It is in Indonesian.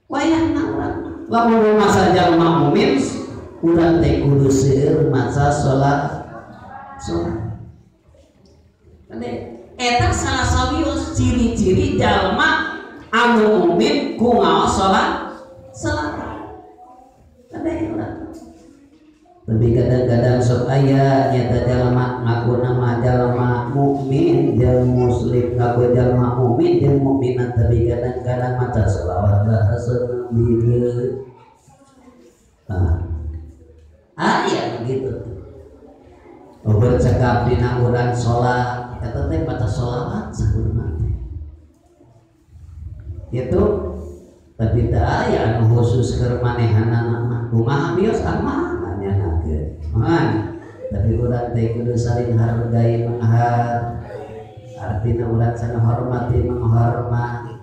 wayahna urang lamun masa jalma mukmin urang teh kudu seueur maca salat eta salah sawios ciri-ciri jalma anu mukmin ku ngaos salat tapi kadang-kadang sok aya nyata jalma ngaku nama jalma mukmin jeung muslim ngaku jalma mukmin jeung mukminat tapi kadang-kadang maca selawat bahasa bieu aya begitu bercakap dina urang salat eta teh maca selawat sakurna itu tapi teu aya anu khusus keur manehanna mah kumaha bios mah tapi urang teh kudu saling hargai menghar artinya urang sana hormati menghormat